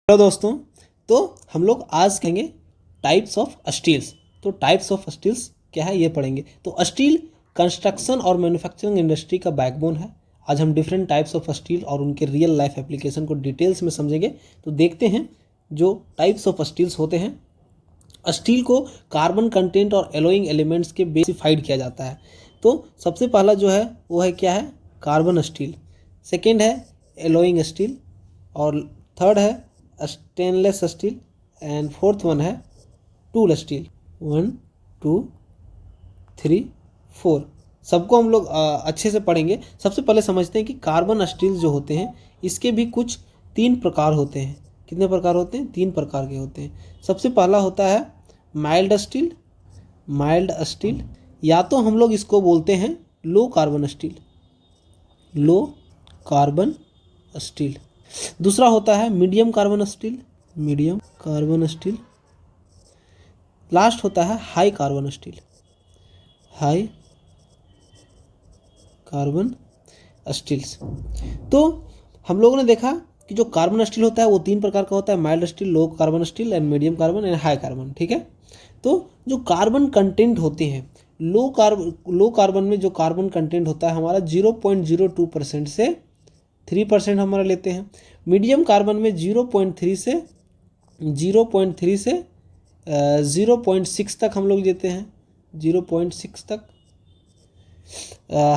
Hello दोस्तों, तो हम लोग आज कहेंगे टाइप्स ऑफ स्टील्स। तो टाइप्स ऑफ स्टील्स क्या है ये पढ़ेंगे। तो स्टील कंस्ट्रक्शन और मैन्युफैक्चरिंग इंडस्ट्री का बैकबोन है। आज हम डिफरेंट टाइप्स ऑफ स्टील और उनके रियल लाइफ एप्लीकेशन को डिटेल्स में समझेंगे। तो देखते हैं जो टाइप्स ऑफ स्टील्स होते हैं। स्टील को कार्बन कंटेंट और एलोइंग एलिमेंट्स के बेसिफाइड किया जाता है। तो सबसे पहला जो है वो है क्या है, कार्बन स्टील। सेकेंड है एलोइंग स्टील और थर्ड है stainless steel and fourth one है टूल स्टील। 1 2 3 4 सबको हम लोग अच्छे से पढ़ेंगे। सबसे पहले समझते हैं कि कार्बन स्टील जो होते हैं इसके भी कुछ 3 प्रकार होते हैं। कितने प्रकार होते हैं? 3 प्रकार के होते हैं। सबसे पहला होता है माइल्ड स्टील। माइल्ड स्टील या तो हम लोग इसको बोलते हैं low carbon steel, low carbon steel. दूसरा होता है medium carbon steel, medium carbon steel. Last होता है high carbon steel, high carbon steels. तो हम लोगों ने देखा कि जो कार्बन स्टील होता है वो 3 प्रकार का होता है, mild steel, low carbon steel and medium carbon and high carbon. ठीक है। तो जो कार्बन कंटेंट होते हैं लो कार्बन में जो कार्बन कंटेंट होता है हमारा 0.02% से 3% हमारा लेते हैं। मीडियम कार्बन में 0.3 से 0.6 तक हम लोग लेते हैं, 0.6 तक।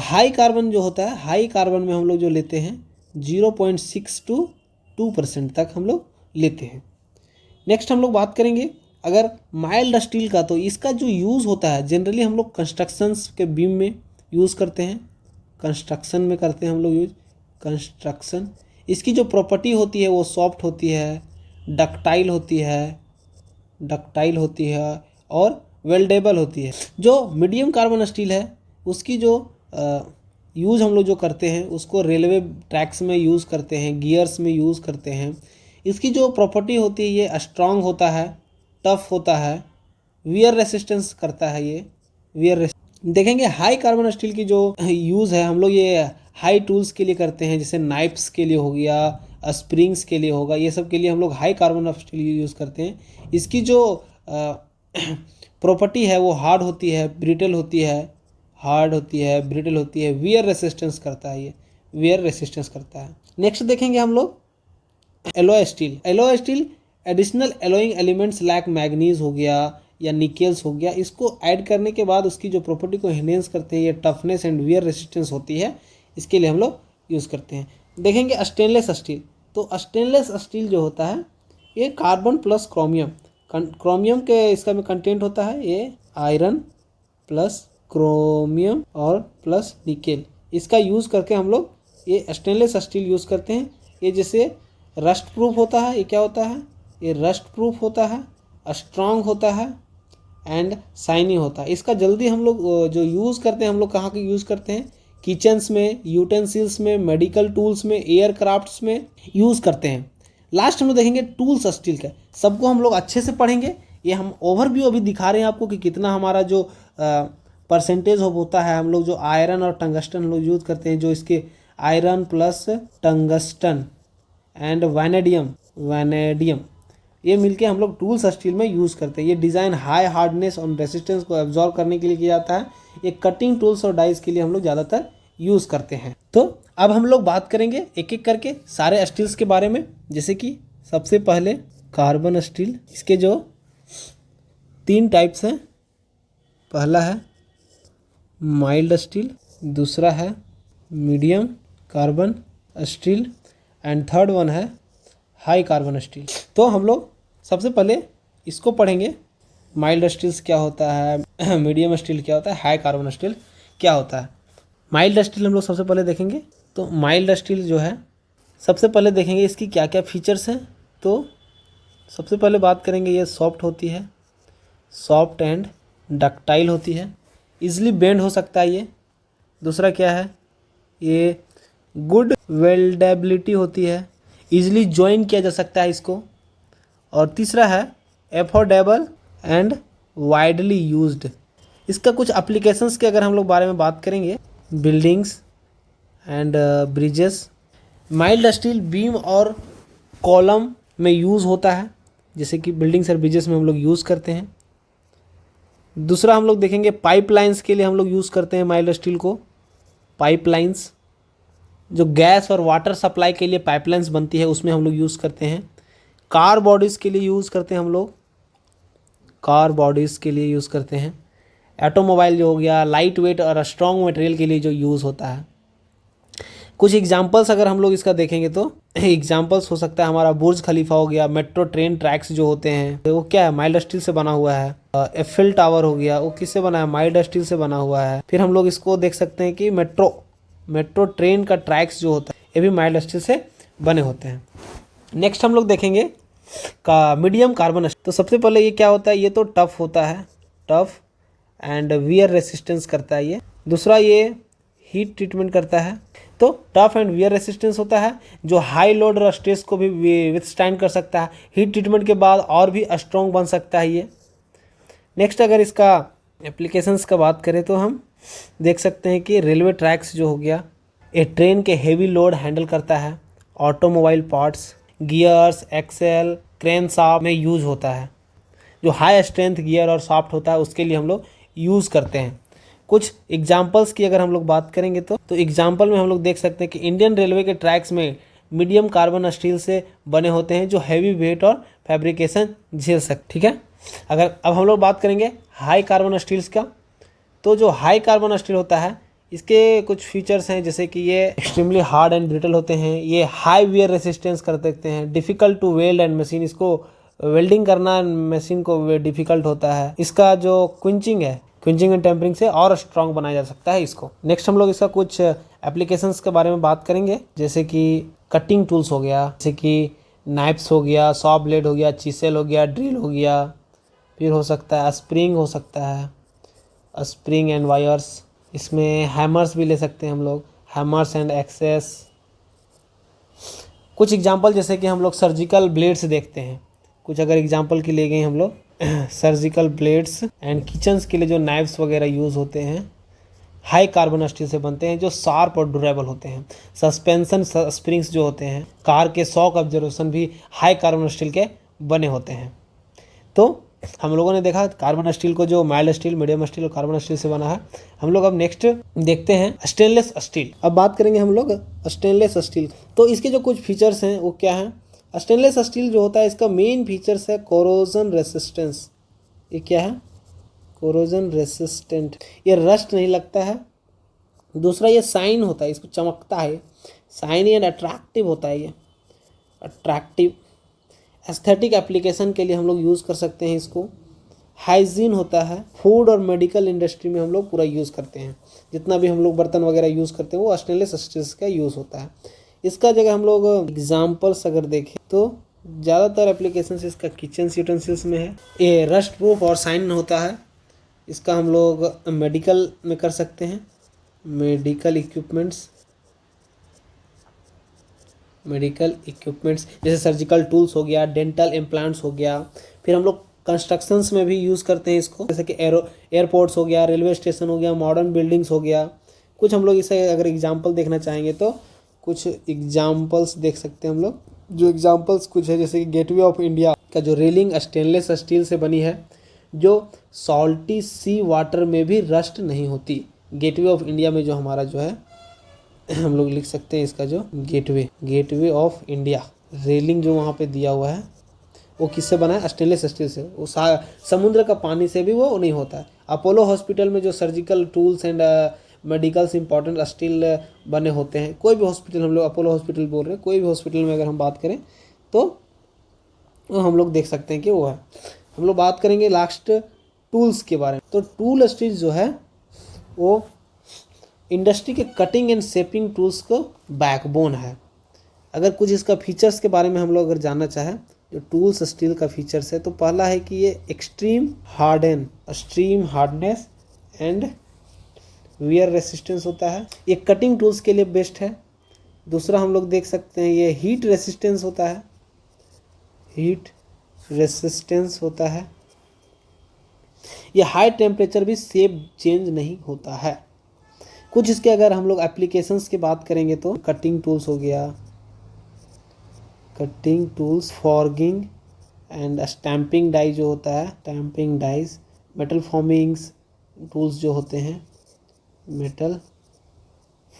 हाई कार्बन जो होता है, हाई कार्बन में हम लोग जो लेते हैं 0.6 to 2% तक हम लोग लेते हैं। नेक्स्ट हम लोग बात करेंगे अगर माइल्ड स्टील का। तो इसका जो यूज़ होता है जनरली हम लोग कंस्ट्रक्शंस के बीम में यूज़ करते हैं, कंस्ट्रक्शन में करते हैं हम लोग यूज। कंस्ट्रक्शन इसकी जो प्रॉपर्टी होती है वो सॉफ्ट होती है, डक्टाइल होती है और वेल्डेबल होती है। जो मीडियम कार्बन स्टील है उसकी जो यूज़ हम लोग जो करते हैं उसको रेलवे ट्रैक्स में यूज़ करते हैं, गियर्स में यूज़ करते हैं। इसकी जो प्रॉपर्टी होती है ये स्ट्रांग होता है, टफ होता है, वियर रेसिस्टेंस करता है। ये वियर देखेंगे। हाई कार्बन स्टील की जो यूज़ है हम लोग ये हाई टूल्स के लिए करते हैं, जैसे नाइफ्स के लिए हो गया, स्प्रिंग्स के लिए होगा, ये सब के लिए हम लोग हाई कार्बन स्टील यूज़ करते हैं। इसकी जो प्रॉपर्टी है वो हार्ड होती है, ब्रिटल होती है, ब्रिटल होती है, वियर रेसिस्टेंस करता है, ये वियर रेसिस्टेंस करता है। नेक्स्ट देखेंगे हम लोग alloy steel. Alloy steel additional alloying elements like manganese हो गया या निकेल्स हो गया, इसको ऐड करने के बाद उसकी जो प्रॉपर्टी को एनहेंस करते हैं, ये टफनेस एंड वियर रेसिस्टेंस होती है, इसके लिए हम लोग यूज़ करते हैं। देखेंगे स्टेनलेस स्टील। तो स्टेनलेस स्टील जो होता है ये कार्बन प्लस क्रोमियम, क्रोमियम के इसका में कंटेंट होता है, ये आयरन प्लस क्रोमियम और प्लस निकेल, इसका यूज़ करके हम लोग ये स्टेनलेस स्टील यूज़ करते हैं। ये जैसे रस्ट प्रूफ होता है, ये क्या होता है, ये रस्ट प्रूफ होता है, स्ट्रांग होता है एंड शाइनी होता है। इसका जल्दी हम लोग जो यूज़ करते हैं हम लोग कहाँ के यूज़ करते हैं, किचन्स में, यूटेंसिल्स में, मेडिकल टूल्स में, एयरक्राफ्ट्स में यूज़ करते हैं। लास्ट हम लोग देखेंगे टूल्स स्टील का। सबको हम लोग अच्छे से पढ़ेंगे। ये हम ओवरव्यू अभी दिखा रहे हैं आपको कि कितना हमारा जो परसेंटेज होता है। हम लोग जो आयरन और टंगस्टन हम लोग यूज़ करते हैं, जो इसके iron plus tungsten and vanadium ये मिलके हम लोग टूल्स स्टील में यूज़ करते हैं। ये डिज़ाइन हाई हार्डनेस और रेसिस्टेंस को एब्जॉर्व करने के लिए किया जाता है। ये कटिंग टूल्स और डाइस के लिए हम लोग ज़्यादातर यूज़ करते हैं। तो अब हम लोग बात करेंगे एक एक करके सारे स्टील्स के बारे में। जैसे कि सबसे पहले कार्बन स्टील, इसके जो 3 टाइप्स हैं। पहला है माइल्ड स्टील, दूसरा है medium carbon steel and third one है हाई कार्बन स्टील। तो हम लोग सबसे पहले इसको पढ़ेंगे, माइल्ड स्टील्स क्या होता है, मीडियम स्टील क्या होता है, हाई कार्बन स्टील क्या होता है। माइल्ड स्टील हम लोग सबसे पहले देखेंगे। तो माइल्ड स्टील जो है सबसे पहले देखेंगे इसकी क्या क्या फीचर्स हैं। तो सबसे पहले बात करेंगे ये सॉफ्ट होती है, सॉफ्ट एंड डक्टाइल होती है, ईजिली बेंड हो सकता है ये। दूसरा क्या है, ये गुड वेल्डेबिलिटी होती है, ईजिली ज्वाइन किया जा सकता है इसको। और तीसरा है एफोर्डेबल एंड वाइडली यूज्ड। इसका कुछ एप्लीकेशंस के अगर हम लोग बारे में बात करेंगे, buildings and bridges, mild steel beam और कॉलम में यूज़ होता है, जैसे कि बिल्डिंग्स और ब्रिजेस में हम लोग यूज़ करते हैं। दूसरा हम लोग देखेंगे पाइपलाइंस के लिए हम लोग यूज़ करते हैं माइल्ड स्टील को। पाइपलाइंस जो गैस और वाटर सप्लाई के लिए पाइपलाइंस बनती है उसमें हम लोग यूज़ करते हैं। कार बॉडीज़ के लिए यूज़ करते हैं हम लोग, कार बॉडीज़ के लिए यूज़ करते हैं। ऑटोमोबाइल जो हो गया, लाइट वेट और स्ट्रॉन्ग मटेरियल के लिए जो यूज़ होता है। कुछ एग्जांपल्स अगर हम लोग इसका देखेंगे तो एग्जांपल्स हो सकता है हमारा बुर्ज खलीफा हो गया, मेट्रो ट्रेन ट्रैक्स जो होते हैं वो क्या है, माइल्ड स्टील से बना हुआ है। एफिल टावर हो गया, वो किससे बना है, माइल्ड स्टील से बना हुआ है। फिर हम लोग इसको देख सकते हैं कि मेट्रो ट्रेन का ट्रैक्स जो होता है ये भी माइल्ड स्टील से बने होते हैं। नेक्स्ट हम लोग देखेंगे का मीडियम कार्बन स्टील। तो सबसे पहले ये क्या होता है, ये तो टफ होता है, टफ एंड वियर रेसिस्टेंस करता है ये। दूसरा ये हीट ट्रीटमेंट करता है, तो टफ एंड वियर रेसिस्टेंस होता है, जो हाई लोड और स्ट्रेस को भी विथस्टैंड कर सकता है। हीट ट्रीटमेंट के बाद और भी स्ट्रॉन्ग बन सकता है ये। नेक्स्ट अगर इसका एप्लीकेशंस का बात करें तो हम देख सकते हैं कि रेलवे ट्रैक्स जो हो गया, ये ट्रेन के हेवी लोड हैंडल करता है। Automobile parts, gears, axle, crane shaft में यूज होता है। जो हाई स्ट्रेंथ गियर और शाफ्ट होता है उसके लिए हम लोग यूज़ करते हैं। कुछ एग्जाम्पल्स की अगर हम लोग बात करेंगे तो एग्जाम्पल में हम लोग देख सकते हैं कि इंडियन रेलवे के ट्रैक्स में मीडियम कार्बन स्टील से बने होते हैं, जो हैवी वेट और फैब्रिकेशन झेल सकते, ठीक है। अगर अब हम लोग बात करेंगे हाई कार्बन स्टील्स का, तो जो हाई कार्बन स्टील होता है इसके कुछ फीचर्स हैं, जैसे कि ये एक्सट्रीमली हार्ड एंड ब्रिटल होते हैं, ये हाई वियर रेसिस्टेंस कर सकते हैं, difficult to weld and machine, इसको वेल्डिंग करना मशीन को डिफ़िकल्ट होता है। इसका जो क्विंचिंग है, क्विंचिंग एंड टेम्परिंग से और स्ट्रॉन्ग बनाया जा सकता है इसको। नेक्स्ट हम लोग इसका कुछ एप्लीकेशंस के बारे में बात करेंगे, जैसे कि कटिंग टूल्स हो गया, जैसे कि नाइफ्स हो गया, सॉ ब्लेड हो गया, चीसेल हो गया, ड्रिल हो गया, फिर हो सकता है स्प्रिंग हो सकता है, स्प्रिंग एंड वायर्स। इसमें हैमर्स भी ले सकते हैं हम लोग, हैमर्स एंड एक्सेस। कुछ एग्जांपल जैसे कि हम लोग सर्जिकल ब्लेड्स देखते हैं, कुछ अगर एग्जांपल की ले गए हम लोग सर्जिकल ब्लेड्स एंड किचन्स के लिए जो नाइफ्स वगैरह यूज़ होते हैं हाई कार्बन स्टील से बनते हैं, जो शार्प और ड्यूरेबल होते हैं। सस्पेंशन स्प्रिंग्स जो होते हैं, कार के शॉक ऑब्जर्वेशन भी हाई कार्बन स्टील के बने होते हैं। तो हम लोगों ने देखा कार्बन स्टील को, जो माइल्ड स्टील, मीडियम स्टील और कार्बन स्टील से बना है। हम लोग अब नेक्स्ट देखते हैं स्टेनलेस स्टील। अब बात करेंगे हम लोग स्टेनलेस स्टील। तो इसके जो कुछ फीचर्स हैं वो क्या हैं। स्टेनलेस स्टील जो होता है इसका मेन फीचर्स है कोरोजन रेसिस्टेंस। ये क्या है, कोरोजन रेसिस्टेंट, ये रस्ट नहीं लगता है। दूसरा ये साइन होता है, इसको चमकता है, साइनी एंड अट्रैक्टिव होता है, ये अट्रैक्टिव। एस्थेटिक एप्लीकेशन के लिए हम लोग यूज़ कर सकते हैं इसको। हाइजीन होता है, फूड और मेडिकल इंडस्ट्री में हम लोग पूरा यूज़ करते हैं। जितना भी हम लोग बर्तन वगैरह यूज़ करते हैं वो स्टेनलेस स्टील का यूज़ होता है। इसका जगह हम लोग एग्जाम्पल्स अगर देखें तो ज़्यादातर एप्लीकेशन इसका किचन यूटेंसिल्स में है। ये रस्ट प्रूफ और साइन होता है, इसका हम लोग मेडिकल में कर सकते हैं। मेडिकल इक्विपमेंट्स जैसे सर्जिकल टूल्स हो गया, डेंटल इम्प्लांट्स हो गया। फिर हम लोग कंस्ट्रक्शंस में भी यूज़ करते हैं इसको, जैसे कि एयरपोर्ट्स हो गया, रेलवे स्टेशन हो गया, मॉडर्न बिल्डिंग्स हो गया। कुछ हम लोग इसे अगर एग्जांपल देखना चाहेंगे तो कुछ एग्जांपल्स देख सकते हैं हम लोग। जो एग्जांपल्स कुछ है, जैसे कि गेटवे ऑफ इंडिया का जो रेलिंग स्टेनलेस स्टील से बनी है, जो सॉल्टी सी वाटर में भी रस्ट नहीं होती। गेटवे ऑफ इंडिया में जो हमारा जो है हम लोग लिख सकते हैं इसका जो गेटवे ऑफ इंडिया रेलिंग जो वहाँ पे दिया हुआ है वो किससे बना है, स्टेनलेस स्टील से। वो समुद्र का पानी से भी वो नहीं होता है। अपोलो हॉस्पिटल में जो surgical tools and medicals important steel बने होते हैं, कोई भी हॉस्पिटल, हम लोग अपोलो हॉस्पिटल बोल रहे हैं, कोई भी हॉस्पिटल में अगर हम बात करें तो हम लोग देख सकते हैं कि वो है। हम लोग बात करेंगे लास्ट टूल्स के बारे में। तो टूल स्टील जो है वो इंडस्ट्री के कटिंग एंड शेपिंग टूल्स को बैकबोन है। अगर कुछ इसका फीचर्स के बारे में हम लोग अगर जानना चाहें, जो टूल्स स्टील का फीचर्स है, तो पहला है कि ये extreme hardness and wear resistance होता है, ये कटिंग टूल्स के लिए बेस्ट है। दूसरा हम लोग देख सकते हैं ये हीट रेसिस्टेंस होता है, ये हाई टेम्परेचर भी शेप चेंज नहीं होता है। कुछ इसके अगर हम लोग एप्लीकेशंस की बात करेंगे तो कटिंग टूल्स हो गया, cutting tools, forging and stamping die जो होता है, stamping dies, metal formings tools जो होते हैं, मेटल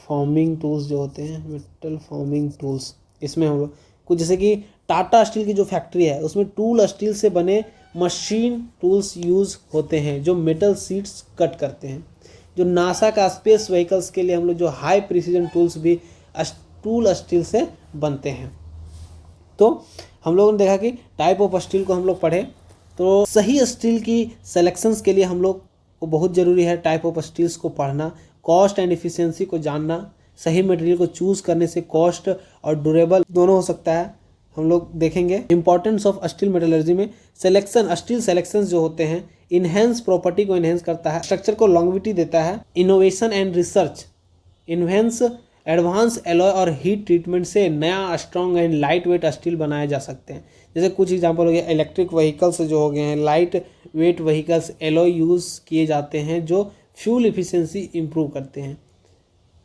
फॉर्मिंग टूल्स जो होते हैं, मेटल फॉर्मिंग टूल्स, इसमें हम लोग कुछ जैसे कि टाटा स्टील की जो फैक्ट्री है उसमें टूल स्टील से बने मशीन टूल्स यूज़ होते हैं जो मेटल शीट्स कट करते हैं। जो नासा का स्पेस व्हीकल्स के लिए हम लोग जो हाई प्रिसीजन टूल्स भी टूल स्टील से बनते हैं। तो हम लोगों ने देखा कि टाइप ऑफ स्टील को हम लोग पढ़े, तो सही स्टील की सिलेक्शंस के लिए हम लोग को बहुत ज़रूरी है टाइप ऑफ स्टील्स को पढ़ना, कॉस्ट एंड इफिशिएंसी को जानना। सही मटेरियल को चूज़ करने से कॉस्ट और ड्यूरेबल दोनों हो सकता है, हम लोग देखेंगे। इंपॉर्टेंस ऑफ स्टील मेटलर्जी में सिलेक्शन, स्टील सिलेक्शंस जो होते हैं इनहेंस प्रॉपर्टी को इनहेंस करता है, स्ट्रक्चर को लॉन्गविटी देता है। Innovation and research, enhance advance alloy और हीट ट्रीटमेंट से नया strong and light weight steel बनाए जा सकते हैं। जैसे कुछ एग्जांपल हो गया, इलेक्ट्रिक व्हीकल्स जो हो गए हैं, light weight vehicles alloy use किए जाते हैं जो फ्यूल इफिशिएंसी इंप्रूव करते हैं।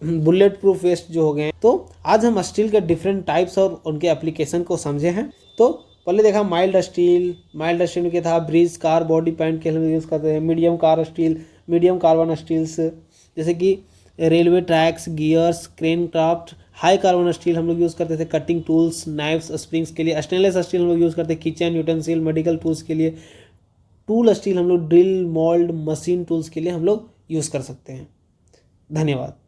बुलेट प्रूफ वेस्ट जो हो गए हैं। तो आज हम स्टील के डिफरेंट टाइप्स और उनके एप्लीकेशन को समझे हैं। तो पहले देखा माइल्ड स्टील, माइल्ड स्टील में क्या था, ब्रिज कार बॉडी पैंट के हम यूज़ करते हैं। Medium car steel, medium carbon steels जैसे कि railway tracks, gears, crane craft. High carbon steel हम लोग यूज़ करते थे कटिंग टूल्स, नाइफ्स, स्प्रिंग्स के लिए। स्टेनलेस स्टील हम लोग यूज़ करते हैं किचन यूटेंसिल, मेडिकल टूल्स के लिए। टूल स्टील हम लोग ड्रिल, मोल्ड, मशीन टूल्स के लिए हम लोग यूज़ कर सकते हैं। धन्यवाद।